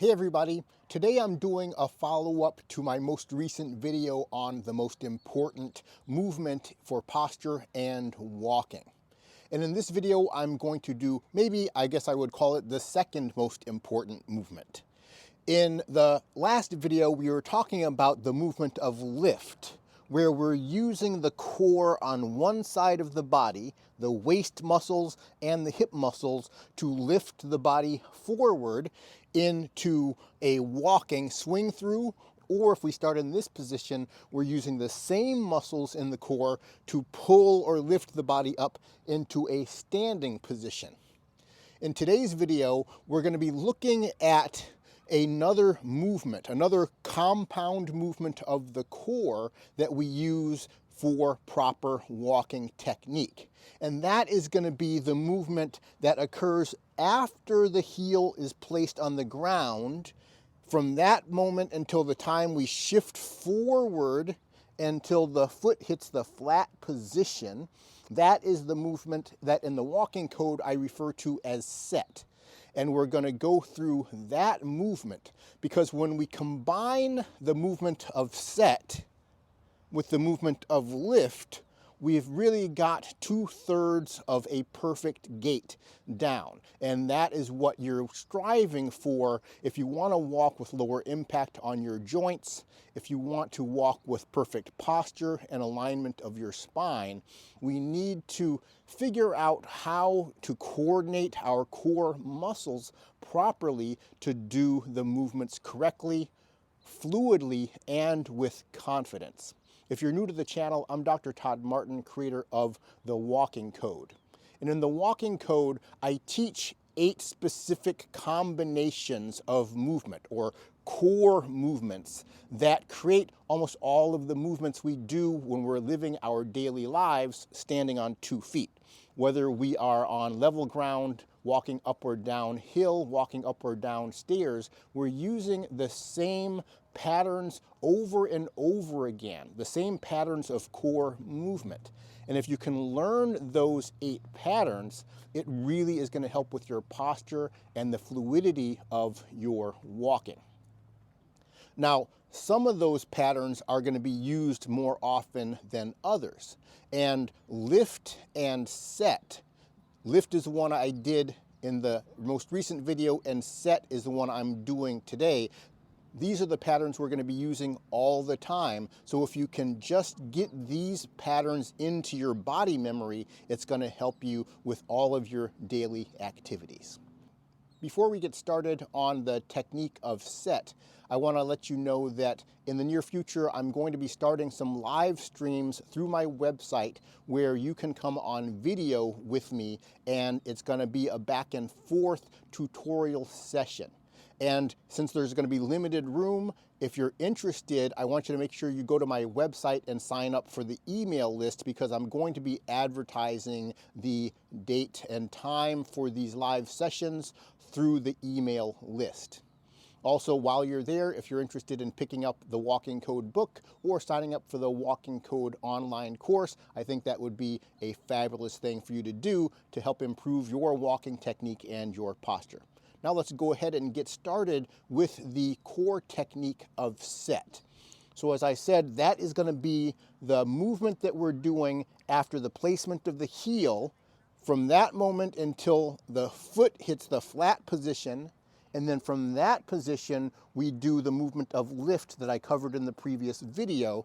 Hey everybody, today I'm doing a follow-up to my most recent video on the most important movement for posture and walking. And in this video, I'm going to do, maybe I guess I would call it the second most important movement. In the last video, we were talking about the movement of lift, where we're using the core on one side of the body, the waist muscles and the hip muscles, to lift the body forward into a walking swing through, or if we start in this position, we're using the same muscles in the core to pull or lift the body up into a standing position. In today's video, we're going to be looking at another movement, another compound movement of the core that we use for proper walking technique. And that is going to be the movement that occurs after the heel is placed on the ground. From that moment until the time we shift forward until the foot hits the flat position, that is the movement that in the walking code I refer to as set. And we're going to go through that movement because when we combine the movement of set with the movement of lift, we've really got 2/3 of a perfect gait down. And that is what you're striving for if you want to walk with lower impact on your joints, if you want to walk with perfect posture and alignment of your spine. We need to figure out how to coordinate our core muscles properly to do the movements correctly, fluidly, and with confidence. If you're new to the channel, I'm Dr. Todd Martin, creator of the Walking Code. And in the Walking Code, I teach 8 specific combinations of movement or core movements that create almost all of the movements we do when we're living our daily lives standing on 2 feet. Whether we are on level ground, walking up or down hill, walking up or down stairs, we're using the same patterns over and over again, the same patterns of core movement. And if you can learn those 8 patterns, it really is going to help with your posture and the fluidity of your walking. Now, some of those patterns are going to be used more often than others. And lift and set. Lift is the one I did in the most recent video, and set is the one I'm doing today. These are the patterns we're going to be using all the time. So if you can just get these patterns into your body memory, it's going to help you with all of your daily activities. Before we get started on the technique of set, I want to let you know that in the near future, I'm going to be starting some live streams through my website where you can come on video with me, and it's going to be a back and forth tutorial session. And since there's going to be limited room, if you're interested, I want you to make sure you go to my website and sign up for the email list, because I'm going to be advertising the date and time for these live sessions through the email list. Also, while you're there, if you're interested in picking up the Walking Code book or signing up for the Walking Code online course, I think that would be a fabulous thing for you to do to help improve your walking technique and your posture. Now let's go ahead and get started with the core technique of set. So as I said, that is going to be the movement that we're doing after the placement of the heel, from that moment until the foot hits the flat position. And then from that position, we do the movement of lift that I covered in the previous video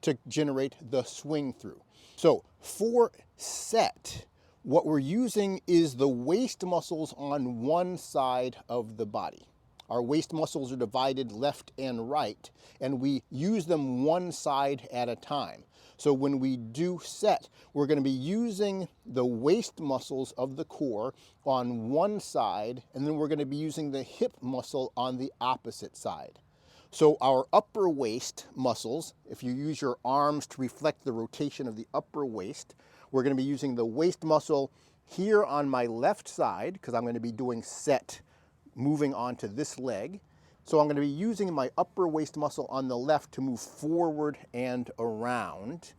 to generate the swing through. So for set, what we're using is the waist muscles on one side of the body. Our waist muscles are divided left and right, and we use them one side at a time. So when we do set, we're going to be using the waist muscles of the core on one side, and then we're going to be using the hip muscle on the opposite side. So our upper waist muscles, if you use your arms to reflect the rotation of the upper waist, we're going to be using the waist muscle here on my left side, because I'm going to be doing set moving onto this leg. So I'm going to be using my upper waist muscle on the left to move forward and around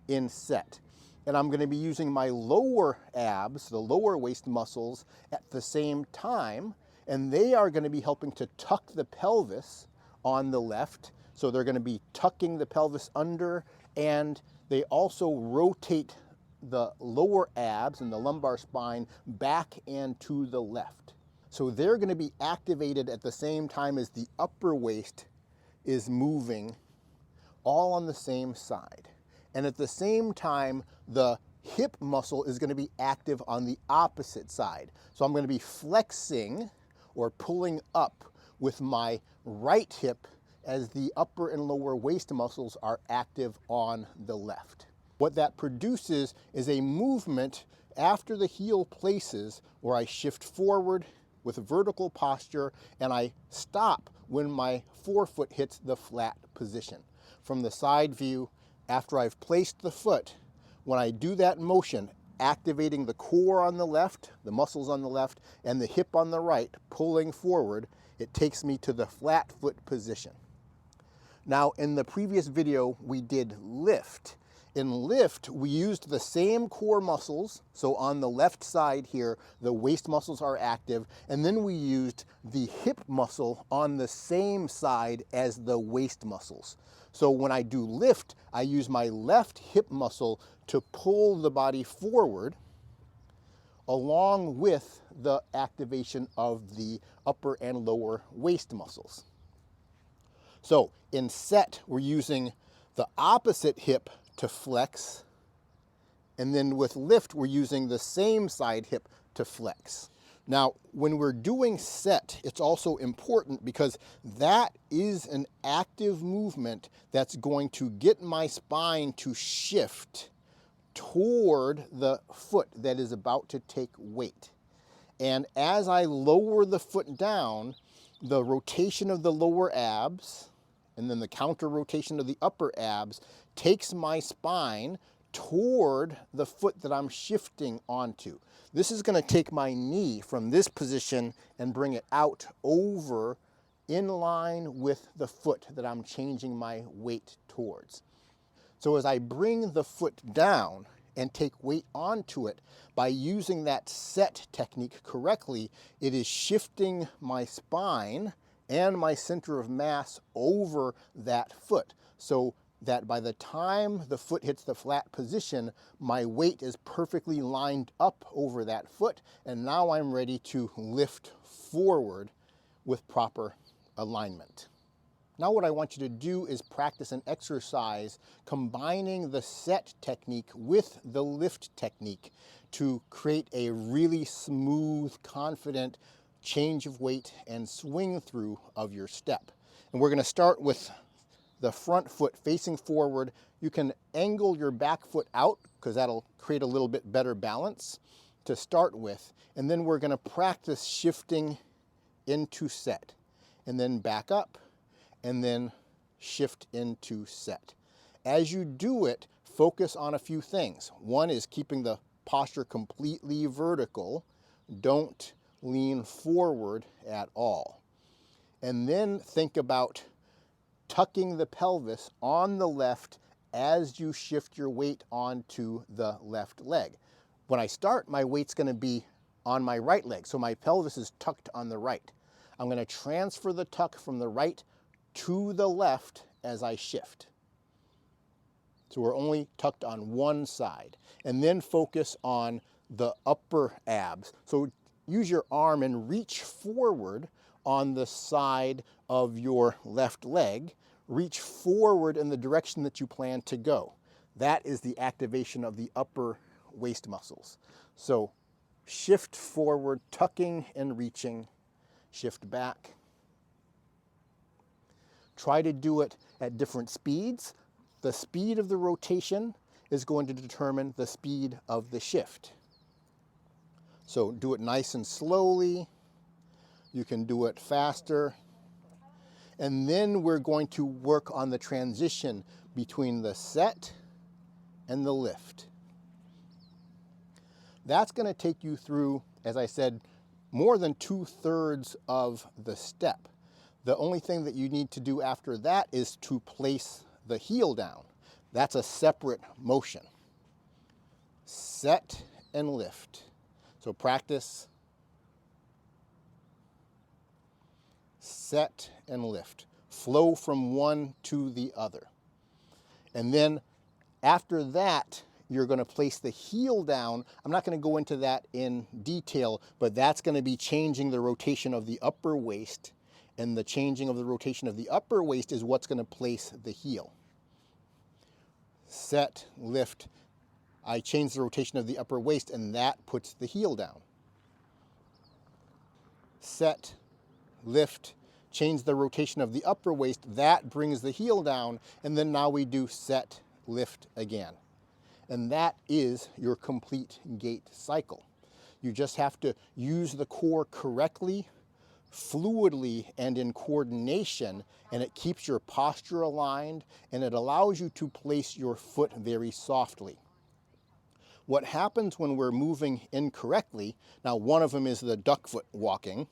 in set. And I'm going to be using my lower abs, the lower waist muscles, at the same time. And they are going to be helping to tuck the pelvis on the left. So they're going to be tucking the pelvis under, and they also rotate the lower abs and the lumbar spine back and to the left. So they're going to be activated at the same time as the upper waist is moving, all on the same side. And at the same time, the hip muscle is going to be active on the opposite side. So I'm going to be flexing or pulling up with my right hip as the upper and lower waist muscles are active on the left. What that produces is a movement after the heel places where I shift forward with a vertical posture and I stop when my forefoot hits the flat position. From the side view, after I've placed the foot, when I do that motion, activating the core on the left, the muscles on the left, and the hip on the right, pulling forward, it takes me to the flat foot position. Now, in the previous video, we did lift. In lift, we used the same core muscles. So on the left side here, the waist muscles are active. And then we used the hip muscle on the same side as the waist muscles. So when I do lift, I use my left hip muscle to pull the body forward along with the activation of the upper and lower waist muscles. So in set, we're using the opposite hip to flex, and then with lift, we're using the same side hip to flex. Now, when we're doing set, it's also important because that is an active movement that's going to get my spine to shift toward the foot that is about to take weight. And as I lower the foot down, the rotation of the lower abs and then the counter rotation of the upper abs takes my spine toward the foot that I'm shifting onto. This is going to take my knee from this position and bring it out over in line with the foot that I'm changing my weight towards. So as I bring the foot down and take weight onto it, by using that set technique correctly, it is shifting my spine and my center of mass over that foot, so that by the time the foot hits the flat position, my weight is perfectly lined up over that foot, and now I'm ready to lift forward with proper alignment. Now what I want you to do is practice an exercise combining the set technique with the lift technique to create a really smooth, confident change of weight and swing through of your step. And we're going to start with the front foot facing forward. You can angle your back foot out because that'll create a little bit better balance to start with. And then we're going to practice shifting into set and then back up and then shift into set. As you do it, focus on a few things. One is keeping the posture completely vertical. Don't lean forward at all. And then think about tucking the pelvis on the left as you shift your weight onto the left leg. When I start, my weight's going to be on my right leg, so my pelvis is tucked on the right. I'm going to transfer the tuck from the right to the left as I shift. So we're only tucked on one side. And then focus on the upper abs. So use your arm and reach forward on the side of your left leg. Reach forward in the direction that you plan to go. That is the activation of the upper waist muscles. So shift forward, tucking and reaching, shift back. Try to do it at different speeds. The speed of the rotation is going to determine the speed of the shift. So do it nice and slowly. You can do it faster. And then we're going to work on the transition between the set and the lift. That's going to take you through, as I said, more than 2/3 of the step. The only thing that you need to do after that is to place the heel down. That's a separate motion. Set and lift. So practice. set and lift. Flow from one to the other. And then after that, you're going to place the heel down. I'm not going to go into that in detail, but that's going to be changing the rotation of the upper waist. And the changing of the rotation of the upper waist is what's going to place the heel. Set, lift. I change the rotation of the upper waist, and that puts the heel down. Set, lift, change the rotation of the upper waist, that brings the heel down, and then now we do set, lift again. And that is your complete gait cycle. You just have to use the core correctly, fluidly, and in coordination, and it keeps your posture aligned, and it allows you to place your foot very softly. What happens when we're moving incorrectly, now one of them is the duck foot walking,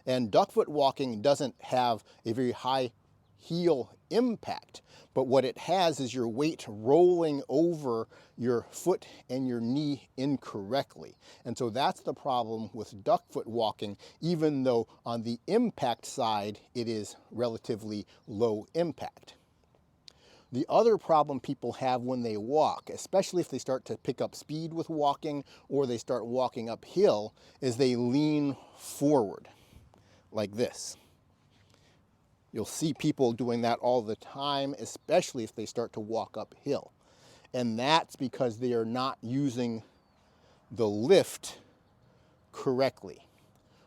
and duck foot walking doesn't have a very high heel impact, but what it has is your weight rolling over your foot and your knee incorrectly. And so that's the problem with duck foot walking, even though on the impact side, it is relatively low impact. The other problem people have when they walk, especially if they start to pick up speed with walking or they start walking uphill, is they lean forward like this. You'll see people doing that all the time, especially if they start to walk uphill. And that's because they are not using the lift correctly.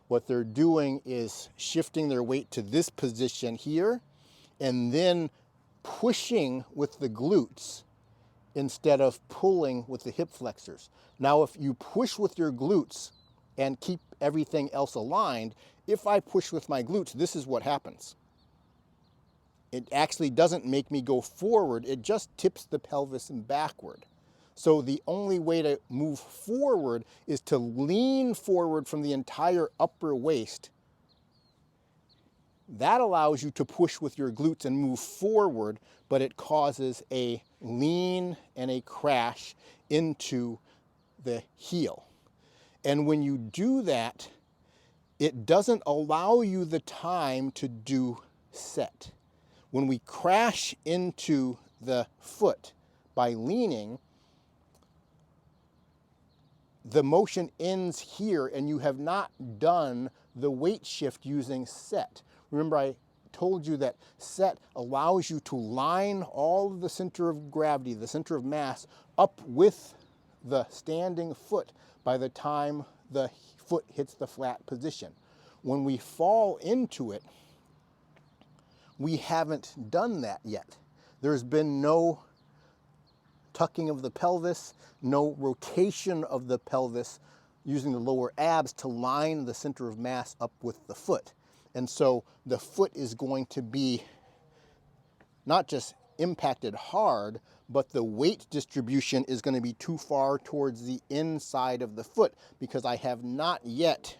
What they're doing is shifting their weight to this position here and then pushing with the glutes instead of pulling with the hip flexors. Now, if you push with your glutes and keep everything else aligned, if I push with my glutes, this is what happens. It actually doesn't make me go forward, it just tips the pelvis backward. So the only way to move forward is to lean forward from the entire upper waist. That allows you to push with your glutes and move forward, but it causes a lean and a crash into the heel. And when you do that, it doesn't allow you the time to do set. When we crash into the foot by leaning, the motion ends here and you have not done the weight shift using set. Remember, I told you that set allows you to line all of the center of gravity, the center of mass, up with the standing foot by the time the foot hits the flat position. When we fall into it, we haven't done that yet. There's been no tucking of the pelvis, no rotation of the pelvis using the lower abs to line the center of mass up with the foot. And so the foot is going to be not just impacted hard, but the weight distribution is going to be too far towards the inside of the foot because I have not yet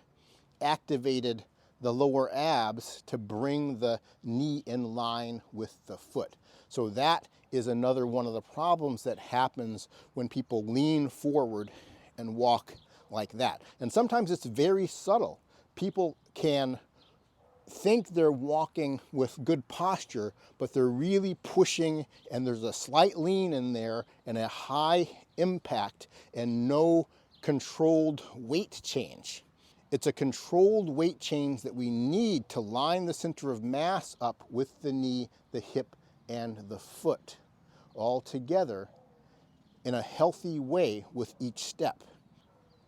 activated the lower abs to bring the knee in line with the foot. So that is another one of the problems that happens when people lean forward and walk like that. And sometimes it's very subtle. People can think they're walking with good posture, but they're really pushing and there's a slight lean in there and a high impact and no controlled weight change. It's a controlled weight change that we need to line the center of mass up with the knee, the hip, and the foot all together in a healthy way with each step.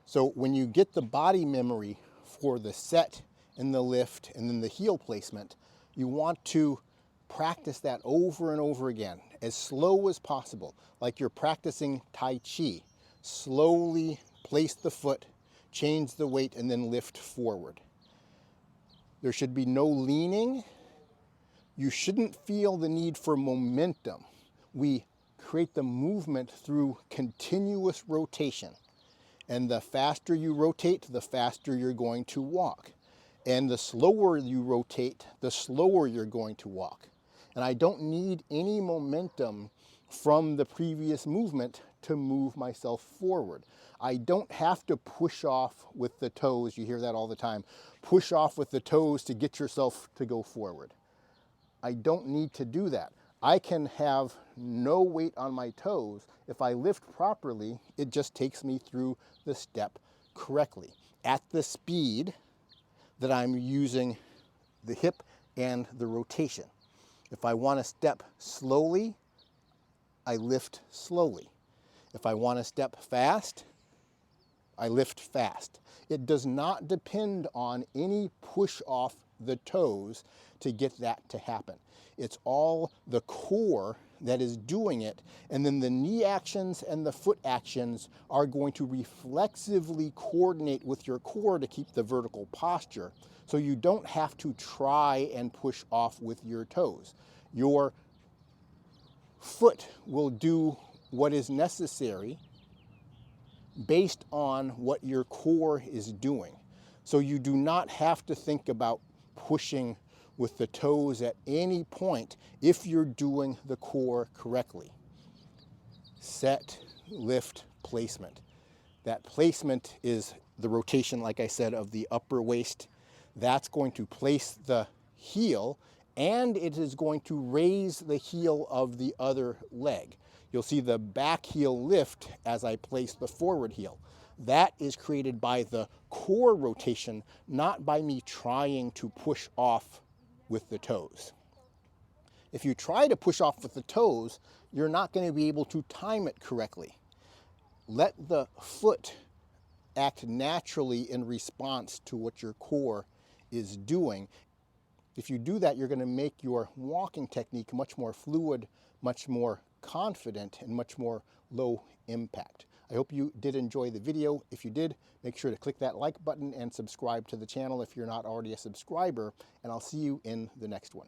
So when you get the body memory for the set and the lift and then the heel placement, you want to practice that over and over again, as slow as possible, like you're practicing Tai Chi. Slowly place the foot, change the weight, and then lift forward. There should be no leaning. You shouldn't feel the need for momentum. We create the movement through continuous rotation. And the faster you rotate, the faster you're going to walk. And the slower you rotate, the slower you're going to walk. And I don't need any momentum from the previous movement to move myself forward. I don't have to push off with the toes, you hear that all the time, push off with the toes to get yourself to go forward. I don't need to do that. I can have no weight on my toes. If I lift properly, it just takes me through the step correctly at the speed that I'm using the hip and the rotation. If I want to step slowly, I lift slowly. If I want to step fast, I lift fast. It does not depend on any push off the toes to get that to happen. It's all the core that is doing it, and then the knee actions and the foot actions are going to reflexively coordinate with your core to keep the vertical posture, so you don't have to try and push off with your toes. Your foot will do what is necessary based on what your core is doing. So you do not have to think about pushing with the toes at any point if you're doing the core correctly. Set, lift, placement. That placement is the rotation, like I said, of the upper waist. That's going to place the heel, and it is going to raise the heel of the other leg. You'll see the back heel lift as I place the forward heel. That is created by the core rotation, not by me trying to push off with the toes. If you try to push off with the toes, you're not going to be able to time it correctly. Let the foot act naturally in response to what your core is doing. If you do that, you're going to make your walking technique much more fluid, much more confident, and much more low impact. I hope you did enjoy the video. If you did, make sure to click that like button and subscribe to the channel if you're not already a subscriber, and I'll see you in the next one.